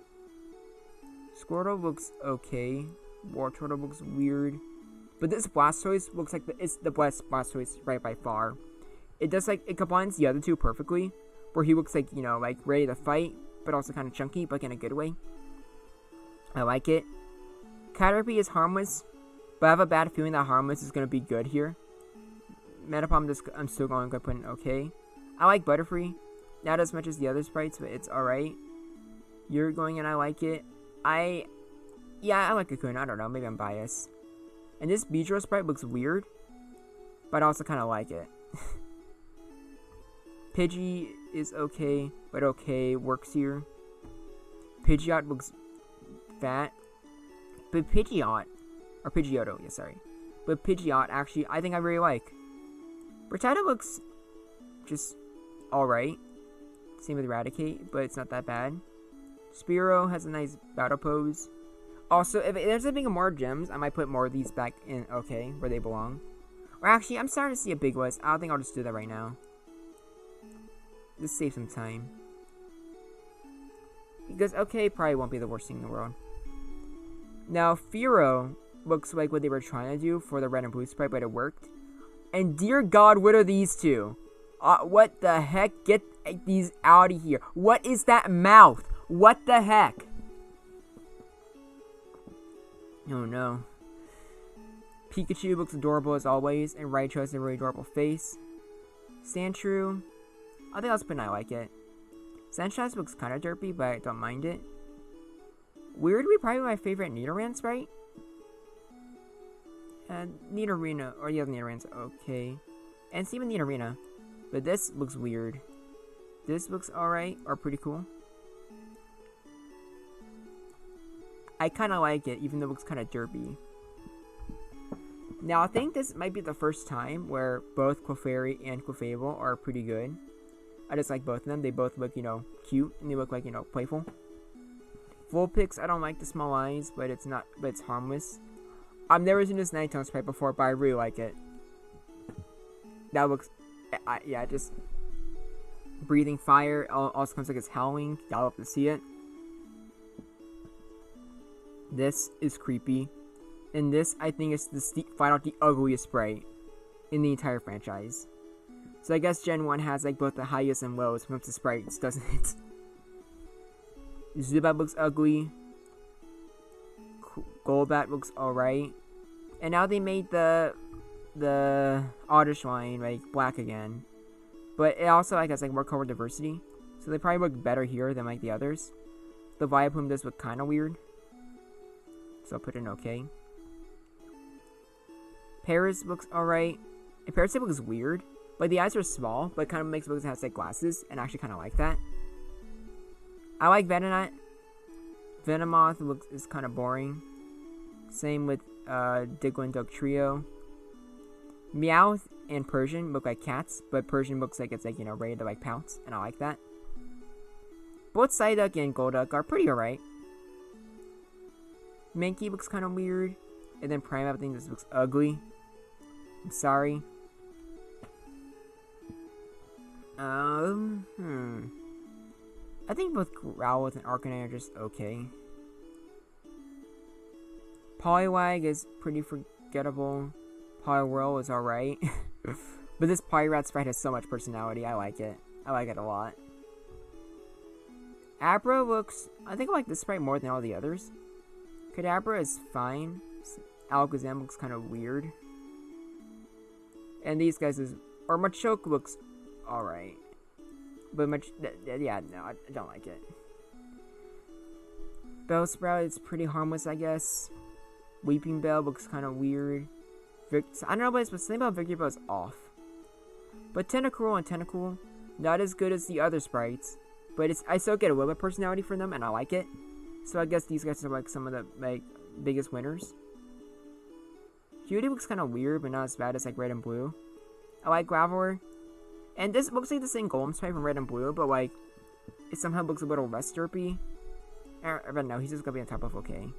Squirtle looks okay. Wartortle looks weird. But this Blastoise looks like it's the best Blastoise right by far. It does like, it combines the other two perfectly. Where he looks like, you know, like ready to fight. But also kind of chunky, but in a good way. I like it. Caterpie is harmless. But I have a bad feeling that harmless is going to be good here. Metapom, I'm still going to put in okay. I like Butterfree. Not as much as the other sprites, but it's alright. You're going and I like it. Yeah, I like Cocoon. I don't know. Maybe I'm biased. And this Beedrill sprite looks weird. But I also kind of like it. Pidgey is okay. But okay. Works here. Pidgeot looks fat. But Pidgeot. Or Pidgeotto. Yeah, sorry. But Pidgeot, actually, I think I really like. Rattata looks just alright. Same with Eradicate. But it's not that bad. Spearow has a nice battle pose. Also, if it ends up being more gems, I might put more of these back in okay, where they belong. Or actually, I'm starting to see a big list. I don't think I'll just do that right now. Just save some time. Because okay probably won't be the worst thing in the world. Now, Fearow looks like what they were trying to do for the red and blue sprite, but it worked. And dear God, what are these two? What the heck? Get these out of here. What is that mouth? What the heck? Oh no. Pikachu looks adorable as always, and Raichu has a really adorable face. Sandshrew, I think I'll put I like it. Sandshrew looks kind of derpy, but I don't mind it. Weirdly, probably my favorite Nidoran sprite. Nidorina, or the other Nidoran's okay. And same with Nidorina. But this looks weird. This looks alright, or pretty cool. I kind of like it, even though it looks kind of derpy. Now, I think this might be the first time where both Clefairy and Clefable are pretty good. I just like both of them. They both look, you know, cute, and they look like, you know, playful. Vulpix, I don't like the small eyes, but it's harmless. I've never seen this Nightone sprite before, but I really like it. That looks, yeah, just breathing fire. Also comes like it's howling. Y'all love to see it. This is creepy. And this, I think, is flat out the ugliest sprite in the entire franchise. So I guess Gen 1 has like both the highest and lowest when it comes to sprites, doesn't it? Zubat looks ugly. Golbat looks alright. And now they made the Oddish line like black again. But it also like has like more color diversity. So they probably look better here than like the others. The Vileplume does look kind of weird. so I'll put it in okay. Paris looks alright. And Paris looks weird. Like, the eyes are small, but it kind of makes it look like it has, like, glasses, and I actually kind of like that. I like Venonat. Venomoth is kind of boring. Same with Diglett Dugtrio. Meowth and Persian look like cats, but Persian looks like it's, like, you know, ready to, like, pounce, and I like that. Both Psyduck and Golduck are pretty alright. Mankey looks kind of weird. And then Primeape, I think this looks ugly. I'm sorry. I think both Growlithe and Arcanine are just okay. Poliwag is pretty forgettable. Poliwhirl is alright. But this Poliwrath sprite has so much personality. I like it. I like it a lot. Abra looks... I think I like this sprite more than all the others. Kadabra is fine. Alakazam looks kind of weird. And these guys is... Or Machoke looks alright. But yeah, no, I don't like it. Bellsprout is pretty harmless, I guess. Weeping Bell looks kind of weird. I don't know, but something about Victory Bell is off. But Tentacruel and Tentacool, not as good as the other sprites. But I still get a little bit of personality from them, and I like it. So I guess these guys are like some of the like biggest winners. Judy looks kind of weird, but not as bad as like Red and Blue. I like Graveler. And this looks like the same Golem sprite from Red and Blue, but like, it somehow looks a little less derpy. But no, he's just gonna be on top of okay.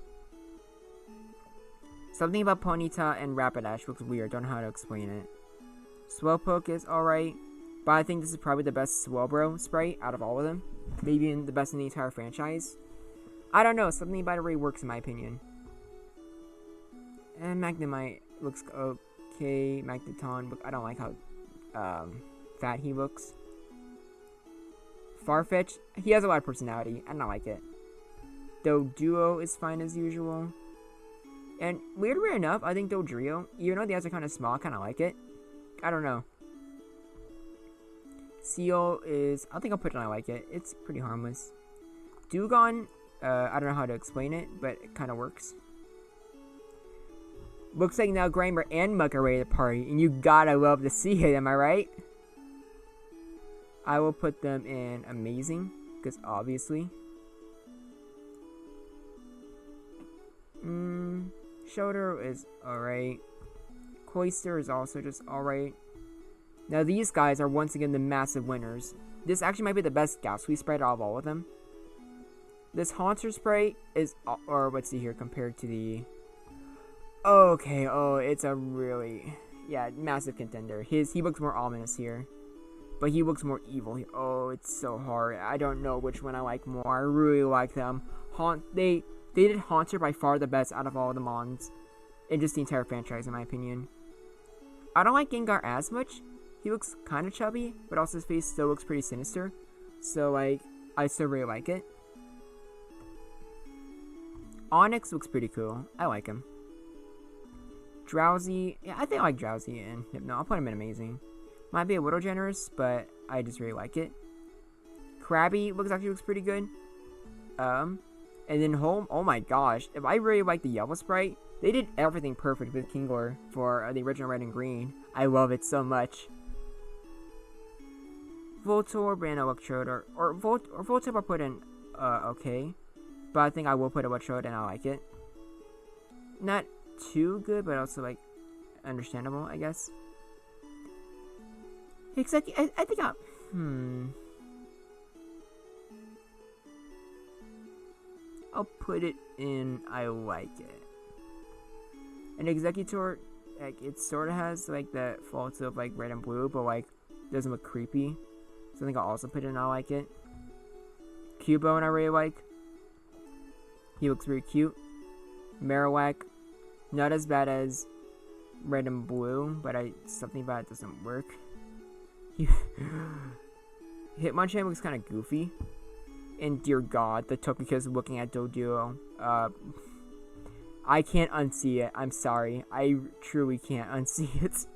Something about Ponyta and Rapidash looks weird, don't know how to explain it. Slowpoke is alright, but I think this is probably the best Swelbro sprite out of all of them. Maybe the best in the entire franchise. I don't know, something about it really works in my opinion. And Magnemite looks okay. Magneton, I don't like how fat he looks. Farfetch, he has a lot of personality, and I like it. Doduo is fine as usual. And weirdly enough, I think Dodrio, even though the eyes are kind of small, I kind of like it. I don't know. Seal is, I think I'll put it on I like it. It's pretty harmless. Dewgong, I don't know how to explain it, but it kind of works. Looks like now Grimer and Muk are ready to party, and you gotta love to see it, am I right? I will put them in amazing, because obviously. Shoulder is alright. Cloyster is also just alright. Now these guys are once again the massive winners. This actually might be the best Gastly sprite out of all of them. This Haunter sprite is, or let's see here, compared to the... Okay, oh, it's a really, yeah, massive contender. He looks more ominous here. But he looks more evil here. Oh, it's so hard. I don't know which one I like more. I really like them. They did Haunter by far the best out of all the Mons. In just the entire franchise, in my opinion. I don't like Gengar as much. He looks kind of chubby, but also his face still looks pretty sinister. So, like, I still really like it. Onix looks pretty cool. I like him. Drowsy, yeah, I think I like Drowsy and Hypno. I'll put him in amazing. Might be a little generous, but I just really like it. Krabby looks pretty good. And then Home, oh my gosh, if I really like the yellow sprite, they did everything perfect with Kingler for the original Red and Green. I love it so much. Voltorb and Electrode, or Voltorb I'll put in okay, but I think I will put Electrode and I like it. Not too good, but also like understandable, I guess. Exactly, I think I'll put it in I like it. An Executor, like, it sort of has like the faults of like Red and Blue, but like doesn't look creepy. So I think I'll also put it in I like it. Cubone I really like. He looks really cute. Marowak, not as bad as Red and Blue, but something about it doesn't work. Hitmonchan looks kind of goofy. And dear God, the Togekiss looking at Doduo. I can't unsee it. I'm sorry. I truly can't unsee it.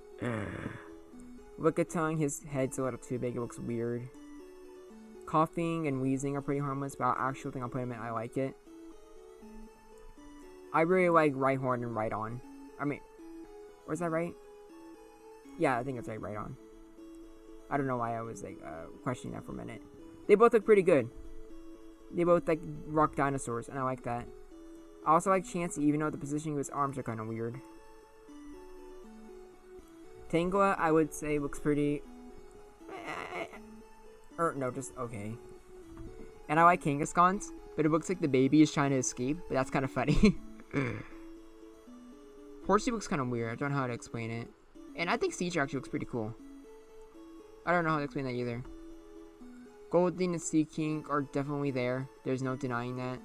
Lickitung, his head's a little too big. It looks weird. Coughing and wheezing are pretty harmless, but I actually think I'll put him in I like it. I really like Rhyhorn and Rhydon. I mean, was that right? Yeah, I think it's like Rhydon. I don't know why I was like questioning that for a minute. They both look pretty good. They both like rock dinosaurs, and I like that. I also like Chansey, even though the positioning of his arms are kind of weird. Tangela, I would say, looks pretty... or, no, just okay. And I like Kangaskhan's, but it looks like the baby is trying to escape, but that's kind of funny. Horsey looks kind of weird. I don't know how to explain it. And I think Siege actually looks pretty cool. I don't know how to explain that either. Goldeen and Sea King are definitely there. There's no denying that.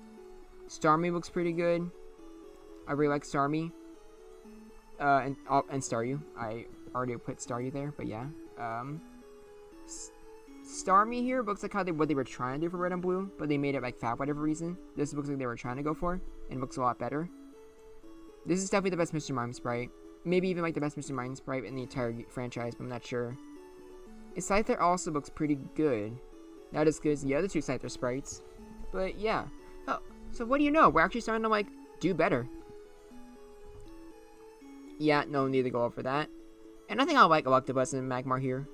Starmie looks pretty good. I really like Starmie. And Staryu. I already put Staryu there, but yeah. Starmie here looks like what they were trying to do for Red and Blue, but they made it like fat for whatever reason. This looks like they were trying to go for, and looks a lot better. This is definitely the best Mr. Mime sprite. Maybe even like the best Mr. Mime sprite in the entire franchise, but I'm not sure. His Scyther also looks pretty good. Not as good as the other two Scyther sprites, but yeah. Oh, so what do you know? We're actually starting to like do better. Yeah, no need to go over that. And I think I like Electabuzz and Magmar here.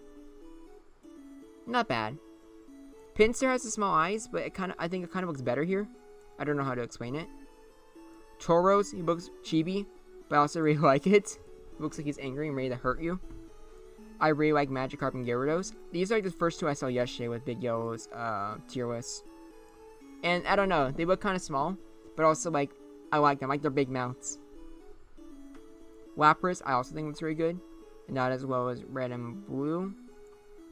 Not bad. Pinsir has the small eyes, but I think it kind of looks better here. I don't know how to explain it. Tauros, he looks chibi, but I also really like it. Looks like he's angry and ready to hurt you. I really like Magikarp and Gyarados. These are like the first two I saw yesterday with Big Yellow's tier list. And I don't know, they look kind of small, but also like, I like them, like their big mouths. Lapras, I also think looks really good. Not as well as Red and Blue,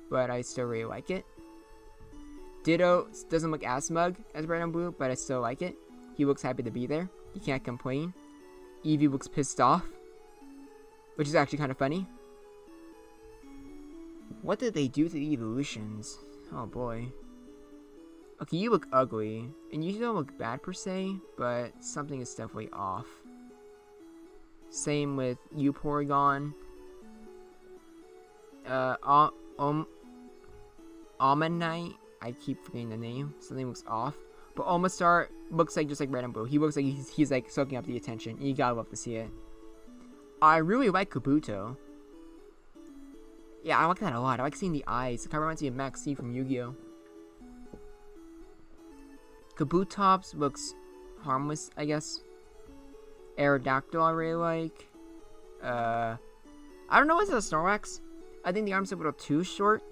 but I still really like it. Ditto doesn't look as smug as Red and Blue, but I still like it. He looks happy to be there. He can't complain. Eevee looks pissed off, which is actually kind of funny. What did they do to the evolutions? Oh boy. Okay, you look ugly, and you don't look bad per se, but something is definitely off. Same with you, Porygon. Almanite, I keep forgetting the name. Something looks off. But Omastar looks like just like Red and Blue. He looks like he's like soaking up the attention. You gotta love to see it. I really like Kabuto. Yeah, I like that a lot. I like seeing the eyes. It kind of reminds me of Max C from Yu-Gi-Oh! Kabutops looks harmless, I guess. Aerodactyl I really like. I don't know what's the Snorlax. I think the arms are a little too short,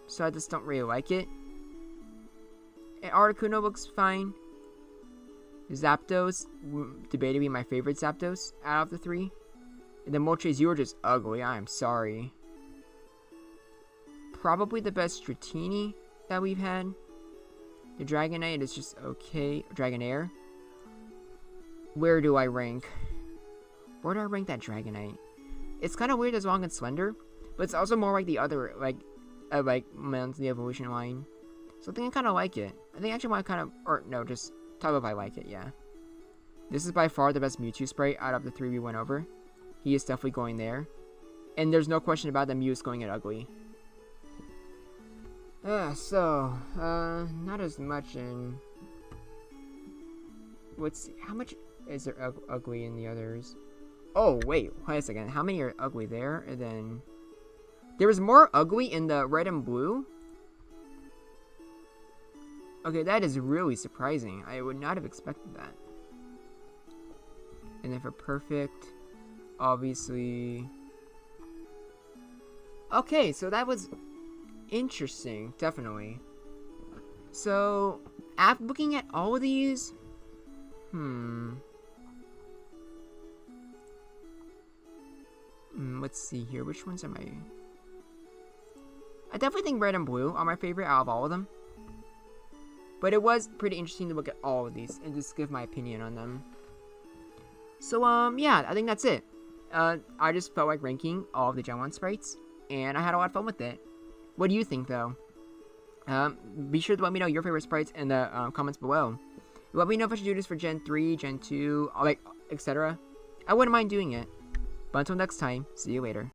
so I just don't really like it. And Articuno looks fine. Zapdos, debated to be my favorite Zapdos out of the three. And then Moltres, you were just ugly, I am sorry. Probably the best Dratini that we've had. The Dragonite is just okay. Dragonair. Where do I rank? Where do I rank that Dragonite? It's kind of weird as long and slender, but it's also more like the other, like the evolution line. So I think I kind of like it. I think I actually want to kind of, or no, just talk about if I like it, yeah. This is by far the best Mewtwo sprite out of the three we went over. He is definitely going there. And there's no question about that Mew is going at ugly. Not as much in... how much is there ugly in the others? Oh, wait a second. How many are ugly there? And then... there was more ugly in the Red and Blue? Okay, that is really surprising. I would not have expected that. And then for perfect, obviously... okay, so that was interesting, definitely. So, after looking at all of these... let's see here. Which ones am I definitely think Red and Blue are my favorite out of all of them. But it was pretty interesting to look at all of these and just give my opinion on them. So, yeah, I think that's it. I just felt like ranking all of the Gen 1 sprites, and I had a lot of fun with it. What do you think, though? Be sure to let me know your favorite sprites in the comments below. Let me know if I should do this for Gen 3, Gen 2, like, etc. I wouldn't mind doing it. But until next time, see you later.